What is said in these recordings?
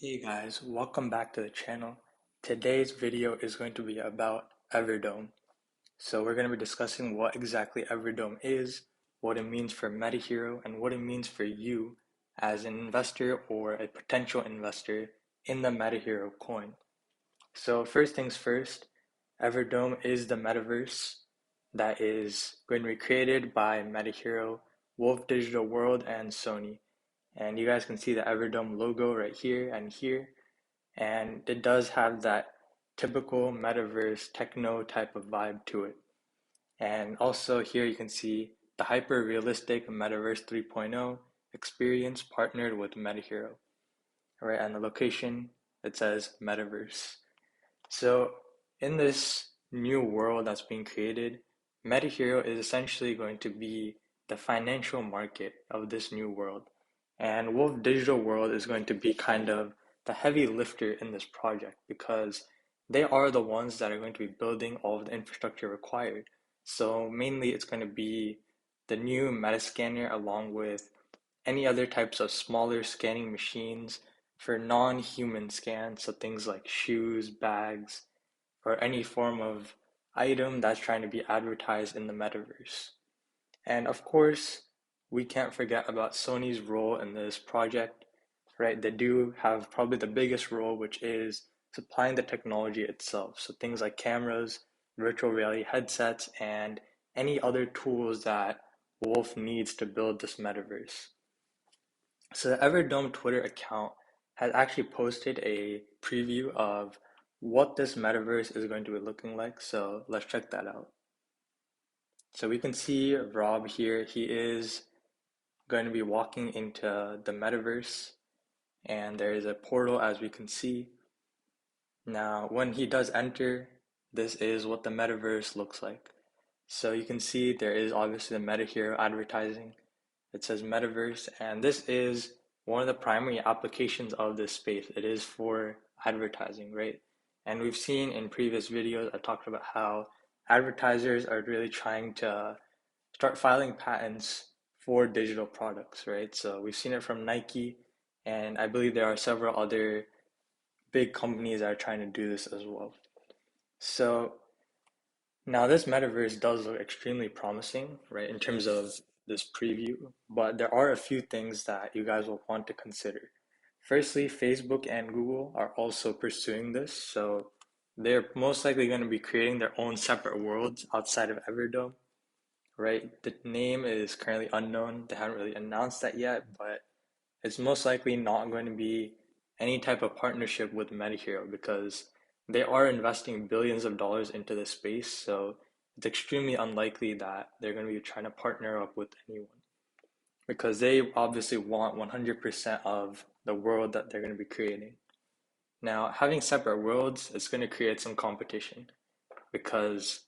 Hey guys, welcome back to the channel. Today's video is going to be about Everdome. So we're going to be discussing what exactly Everdome is, what it means for Metahero, and what it means for you as an investor or a potential investor in the Metahero coin. So first things first, Everdome is the metaverse that is going to be created by Metahero, Wolf Digital World, and Sony. And you guys can see the Everdome logo right here and here. And it does have that typical metaverse techno type of vibe to it. And also here you can see the hyper realistic Metaverse 3.0 experience partnered with Metahero. Right, and the location it says Metaverse. So in this new world that's being created, Metahero is essentially going to be the financial market of this new world. And Wolf Digital World is going to be kind of the heavy lifter in this project because they are the ones that are going to be building all of the infrastructure required. So mainly it's going to be the new Metascanner along with any other types of smaller scanning machines for non-human scans, so things like shoes, bags, or any form of item that's trying to be advertised in the metaverse. And of course, we can't forget about Sony's role in this project, right? They do have probably the biggest role, which is supplying the technology itself. So things like cameras, virtual reality headsets, and any other tools that Wolf needs to build this metaverse. So the Everdome Twitter account has actually posted a preview of what this metaverse is going to be looking like. So let's check that out. So we can see Rob here. He is going to be walking into the metaverse, and there is a portal as we can see. Now, when he does enter, this is what the metaverse looks like. So you can see there is obviously the Metahero advertising. It says metaverse, and this is one of the primary applications of this space. It is for advertising, right? And we've seen in previous videos, I talked about how advertisers are really trying to start filing patents for digital products, right? So we've seen it from Nike, and I believe there are several other big companies that are trying to do this as well. So now this metaverse does look extremely promising, right, in terms of this preview, but there are a few things that you guys will want to consider. Firstly, Facebook and Google are also pursuing this, so they're most likely going to be creating their own separate worlds outside of Everdome, right? The name is currently unknown. They haven't really announced that yet, but it's most likely not going to be any type of partnership with Metahero because they are investing billions of dollars into this space. So it's extremely unlikely that they're going to be trying to partner up with anyone because they obviously want 100% of the world that they're going to be creating. Now, having separate worlds is going to create some competition because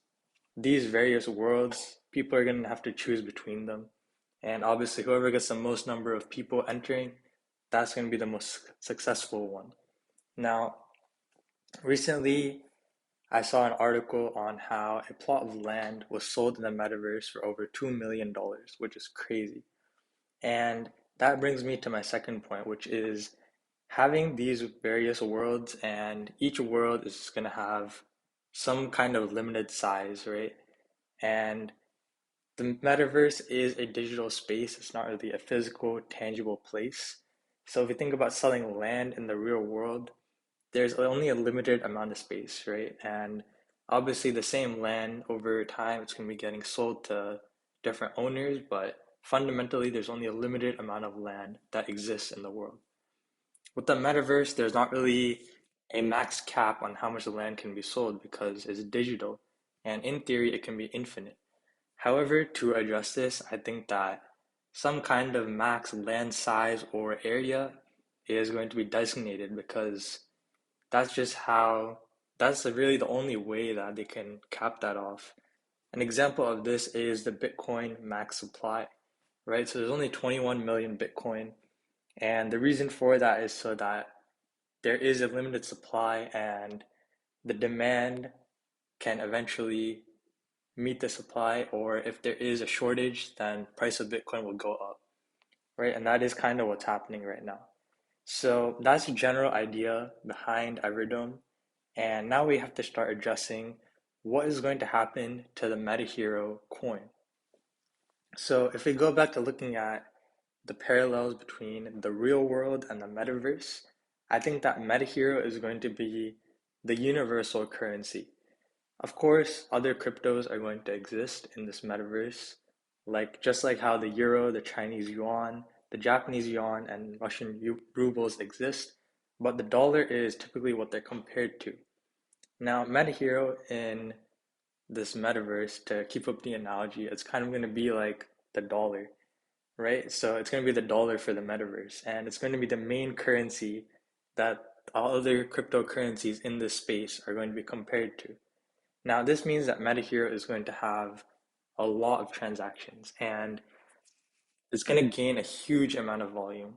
these various worlds, people are going to have to choose between them. And obviously, whoever gets the most number of people entering, that's going to be the most successful one. Now, recently, I saw an article on how a plot of land was sold in the metaverse for over $2 million, which is crazy. And that brings me to my second point, which is having these various worlds, and each world is going to have some kind of limited size, right? And the metaverse is a digital space. It's not really a physical, tangible place. So if you think about selling land in the real world, there's only a limited amount of space, right? And obviously the same land over time, it's going to be getting sold to different owners, but fundamentally there's only a limited amount of land that exists in the world. With the metaverse, there's not really a max cap on how much land can be sold because it's digital, and in theory it can be infinite. However, to address this, I think that some kind of max land size or area is going to be designated because that's just how, that's really the only way that they can cap that off. An example of this is the Bitcoin max supply, right? So there's only 21 million Bitcoin. And the reason for that is so that there is a limited supply and the demand can eventually meet the supply, or if there is a shortage, then price of Bitcoin will go up, right? And that is kind of what's happening right now. So that's the general idea behind Everdome. And now we have to start addressing what is going to happen to the Metahero coin. So if we go back to looking at the parallels between the real world and the metaverse, I think that Metahero is going to be the universal currency. Of course, other cryptos are going to exist in this metaverse, like just like how the euro, the Chinese yuan, the Japanese yuan, and Russian rubles exist, but the dollar is typically what they're compared to. Now, Metahero in this metaverse, to keep up the analogy, it's kind of going to be like the dollar, right? So it's going to be the dollar for the metaverse, and it's going to be the main currency that all other cryptocurrencies in this space are going to be compared to. Now, this means that Metahero is going to have a lot of transactions and it's going to gain a huge amount of volume.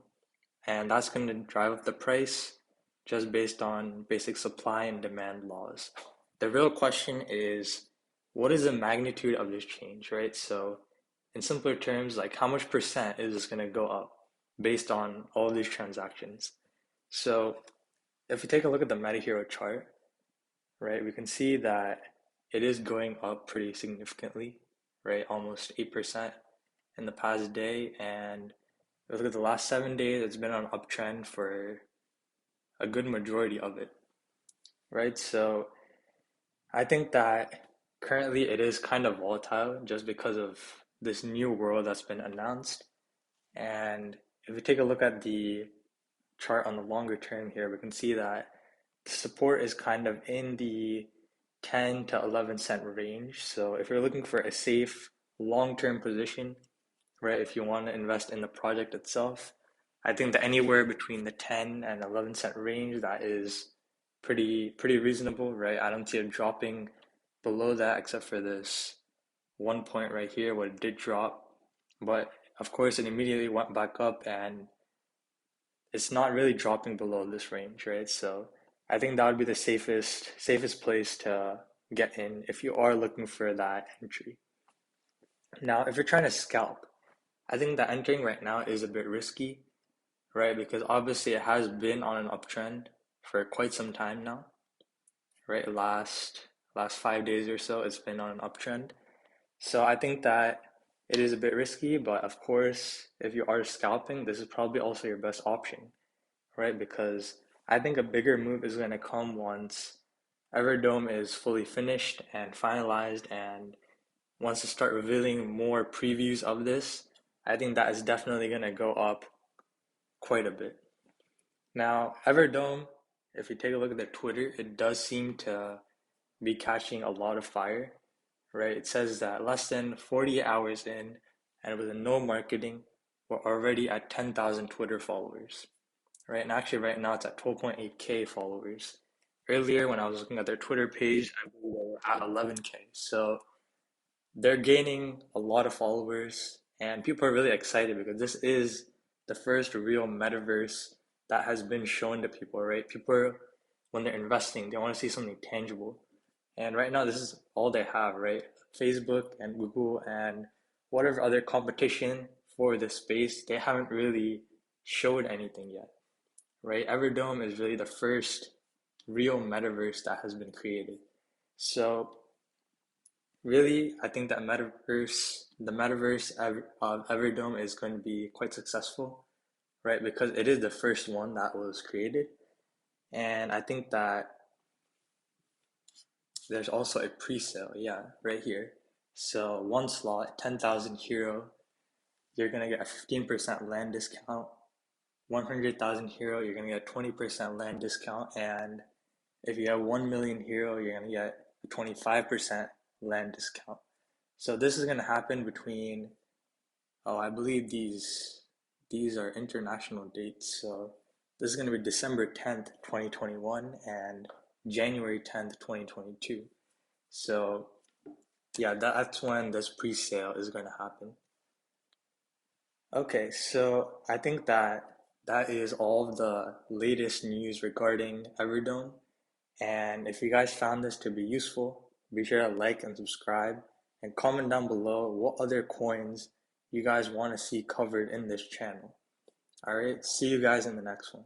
And that's going to drive up the price just based on basic supply and demand laws. The real question is, what is the magnitude of this change, right? So, in simpler terms, like how much percent is this going to go up based on all of these transactions? So, if we take a look at the Metahero chart, right, we can see that it is going up pretty significantly, right? Almost 8% in the past day. And if we look at the last 7 days, it's been on an uptrend for a good majority of it, right? So I think that currently it is kind of volatile just because of this new world that's been announced. And if we take a look at the chart on the longer term here, we can see that the support is kind of in the 10 to 11 cent range. So if you're looking for a safe long-term position, right, if you want to invest in the project itself, I think that anywhere between the 10 and 11 cent range, that is pretty reasonable, right? I don't see it dropping below that except for this one point right here where it did drop. But of course, it immediately went back up and it's not really dropping below this range, right? So I think that would be the safest place to get in if you are looking for that entry. Now, if you're trying to scalp, I think that entering right now is a bit risky, right? Because obviously it has been on an uptrend for quite some time now, right? Last 5 days or so, it's been on an uptrend. So I think that it is a bit risky, but of course, if you are scalping, this is probably also your best option, right? Because I think a bigger move is going to come once Everdome is fully finished and finalized and wants to start revealing more previews of this. I think that is definitely going to go up quite a bit. Now, Everdome, if you take a look at their Twitter, it does seem to be catching a lot of fire, right? It says that less than 40 hours in and with no marketing, we're already at 10,000 Twitter followers, right? And actually, right now it's at 12.8K followers. Earlier, when I was looking at their Twitter page, I believe they were at 11K. So they're gaining a lot of followers, and people are really excited because this is the first real metaverse that has been shown to people, right? People, when they're investing, they want to see something tangible. And right now, this is all they have, right? Facebook and Google and whatever other competition for the space, they haven't really showed anything yet, right? Everdome is really the first real metaverse that has been created. So really, I think that the metaverse of Everdome is going to be quite successful, right? Because it is the first one that was created. And I think that there's also a pre-sale, yeah, right here. So one slot, 10,000 hero, you're gonna get a 15% land discount. 100,000 hero, you're gonna get a 20% land discount. And if you have 1 million hero, you're gonna get a 25% land discount. So this is gonna happen between, oh, I believe these are international dates. So this is gonna be December 10th, 2021 and January 10th, 2022. So yeah, that's when this pre-sale is going to happen. Okay, so I think that that is all of the latest news regarding Everdome. And if you guys found this to be useful, be sure to like and subscribe and comment down below what other coins you guys want to see covered in this channel. All right, see you guys in the next one.